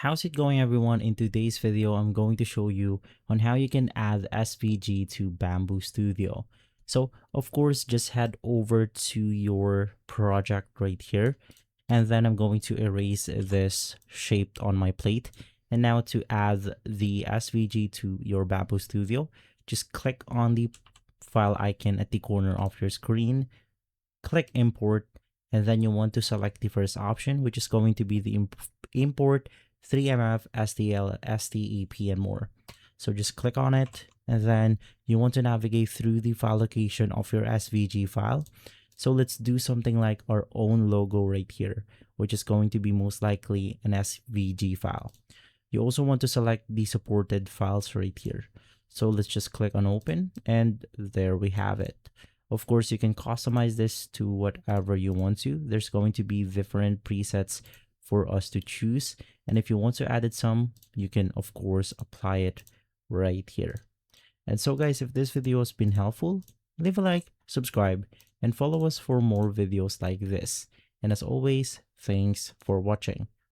How's it going, everyone? In today's video, I'm going to show you on how you can add SVG to Bambu Studio. So of course, just head over to your project right here. And then I'm going to erase this shape on my plate. And now to add the SVG to your Bambu Studio, just click on the file icon at the corner of your screen, click import, and then you want to select the first option, which is going to be the import 3MF, STL, STEP, and more. So just click on it, and then you want to navigate through the file location of your SVG file. So let's do something like our own logo right here, which is going to be most likely an SVG file. You also want to select the supported files right here. So let's just click on open, and there we have it. Of course, you can customize this to whatever you want to. There's going to be different presets for us to choose. And if you want to add it some, you can of course apply it right here. And so guys, if this video has been helpful, leave a like, subscribe, and follow us for more videos like this. And as always, thanks for watching.